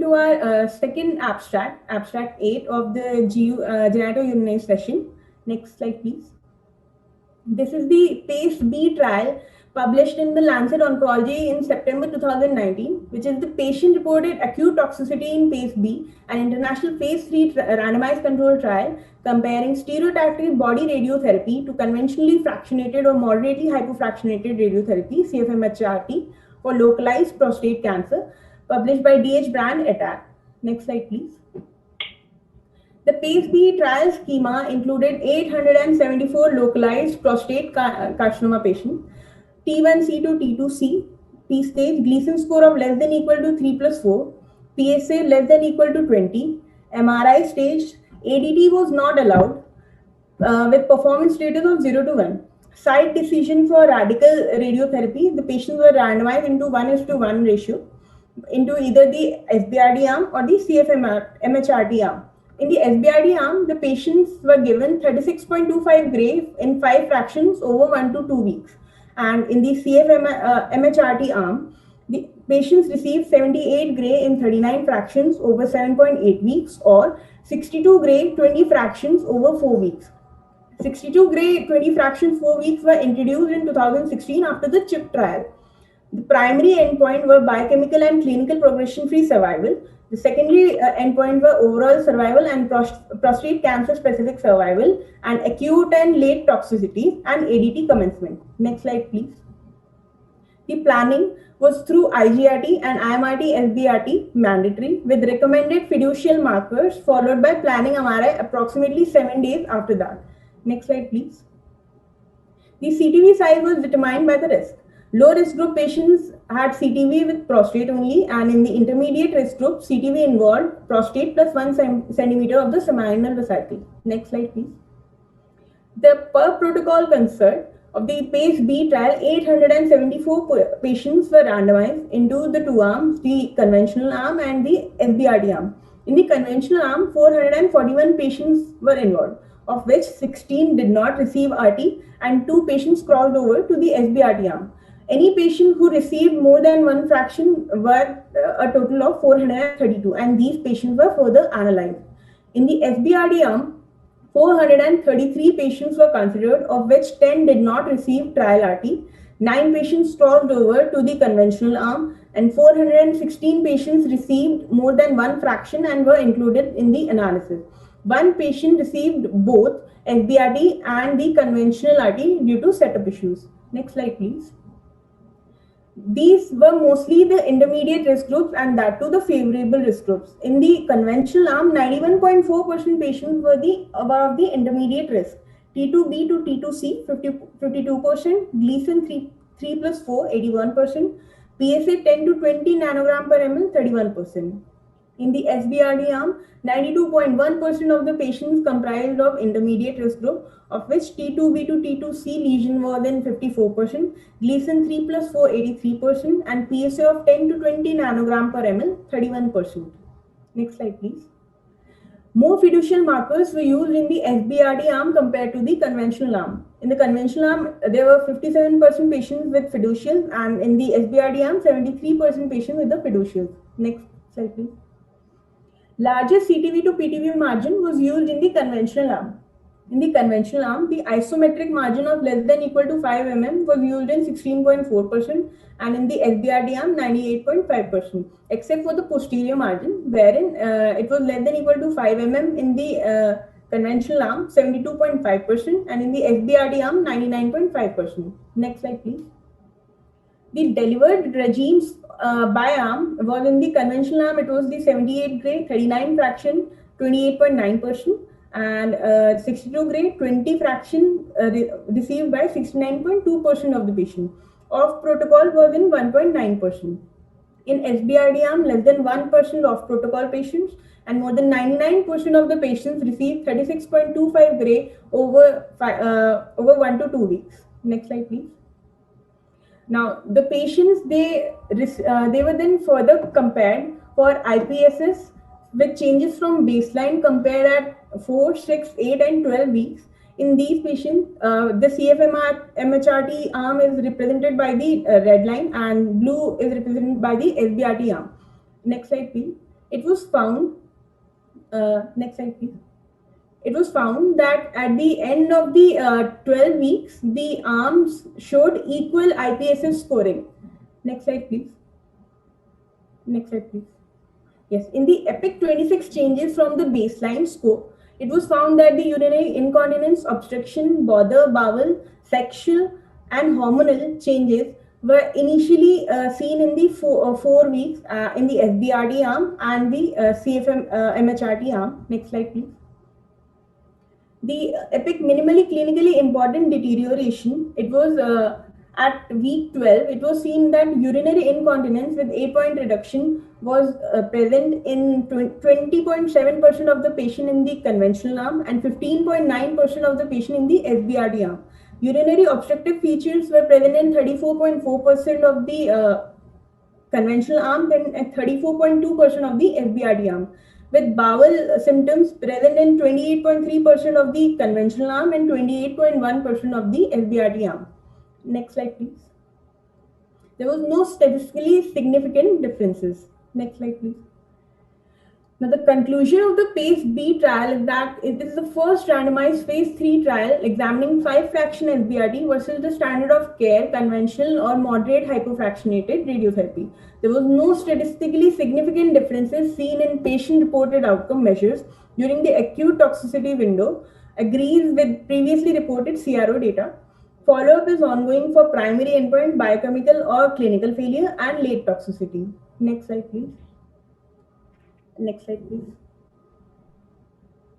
to our second abstract, abstract 8 of the genitourinary session. Next slide, please. This is the PACE-B trial published in the Lancet Oncology in September 2019, which is the patient-reported acute toxicity in PACE-B, an international phase 3 randomized control trial comparing stereotactic body radiotherapy to conventionally fractionated or moderately hypofractionated radiotherapy, CFM-HRT, for localized prostate cancer, published by D.H. Brand et al. Next slide, please. The PACE-B trial schema included 874 localized prostate carcinoma patients, T1C to T2C, T-stage, Gleason score of less than equal to 3+4, PSA less than equal to 20, MRI stage, ADT was not allowed, with performance status of 0 to 1. Site decision for radical radiotherapy, the patients were randomized into 1:1 ratio into either the SBRD arm or the CFM-MHRT arm. In the SBRD arm, the patients were given 36.25 gray in 5 fractions over 1 to 2 weeks. And in the CFM-MHRT arm, the patients received 78 gray in 39 fractions over 7.8 weeks or 62 gray 20 fractions over 4 weeks. 62 gray 20 fractions 4 weeks were introduced in 2016 after the CHIP trial. The primary endpoint were biochemical and clinical progression-free survival. The secondary endpoint were overall survival and prostate cancer-specific survival and acute and late toxicity and ADT commencement. Next slide, please. The planning was through IGRT and IMRT SBRT mandatory with recommended fiducial markers followed by planning MRI approximately 7 days after that. Next slide, please. The CTV size was determined by the risk. Low risk group patients had CTV with prostate only, and in the intermediate risk group, CTV involved prostate plus 1 centimeter of the seminal vesicle. Next slide, please. The per protocol consult of the PACE-B trial, 874 patients were randomized into the two arms, the conventional arm and the SBRD arm. In the conventional arm, 441 patients were involved, of which 16 did not receive RT and 2 patients crossed over to the SBRT arm. Any patient who received more than 1 fraction were a total of 432, and these patients were further analyzed. In the SBRD arm, 433 patients were considered, of which 10 did not receive trial RT, 9 patients crossed over to the conventional arm, and 416 patients received more than 1 fraction and were included in the analysis. 1 patient received both SBRT and the conventional RT due to setup issues. Next slide, please. These were mostly the intermediate risk groups and that to the favorable risk groups. In the conventional arm, 91.4% patients were above the intermediate risk. T2B to T2C, 52%, Gleason 3+4, 81%, PSA 10 to 20 nanogram per ml, 31%. In the SBRD arm, 92.1% of the patients comprised of intermediate risk group, of which T2B to T2C lesion more than 54%, Gleason 3+4, 83%, and PSA of 10 to 20 nanogram per ml, 31%. Next slide, please. More fiducial markers were used in the SBRD arm compared to the conventional arm. In the conventional arm, there were 57% patients with fiducials, and in the SBRD arm, 73% patients with the fiducials. Next slide, please. Largest CTV to PTV margin was used in the conventional arm. In the conventional arm, the isometric margin of less than equal to 5 mm was used in 16.4%, and in the SBRD arm, 98.5%, except for the posterior margin, wherein it was less than equal to 5 mm in the conventional arm, 72.5%, and in the SBRD arm, 99.5%. Next slide, please. The delivered regimes by arm was in the conventional arm, it was the 78 gray, 39 fraction, 28.9%, and 62 gray, 20 fraction received by 69.2% of the patient. Off protocol was in 1.9%. In SBRD arm, less than 1% off protocol patients, and more than 99% of the patients received 36.25 gray over 1 to 2 weeks. Next slide, please. Now, the patients, they were then further compared for IPSS with changes from baseline compared at 4, 6, 8, and 12 weeks. In these patients, the CFM-MHRT arm is represented by the red line and blue is represented by the SBRT arm. Next slide, please. It was found, next slide please. It was found that at the end of the 12 weeks, the arms showed equal IPSS scoring. Next slide please. Next slide please. Yes, in the EPIC 26 changes from the baseline score, it was found that the urinary incontinence, obstruction, bother, bowel, sexual, and hormonal changes were initially seen in the 4 weeks in the SBRT arm and the CFM MHRT arm. Next slide, please. The EPIC minimally clinically important deterioration, it was at week 12, it was seen that urinary incontinence with 8-point reduction was present in 20.7% of the patient in the conventional arm and 15.9% of the patient in the SBRD arm. Urinary obstructive features were present in 34.4% of the conventional arm and 34.2% of the SBRD arm, with bowel symptoms present in 28.3% of the conventional arm and 28.1% of the SBRD arm. Next slide, please. There was no statistically significant differences. Next slide, please. Now, the conclusion of the PACE-B trial is that it is the first randomized phase 3 trial examining 5-fraction SBRT versus the standard of care, conventional or moderate hypofractionated radiotherapy. There was no statistically significant differences seen in patient-reported outcome measures during the acute toxicity window, agrees with previously reported CRO data. Follow-up is ongoing for primary endpoint, biochemical or clinical failure, and late toxicity. Next slide, please. Next slide, please.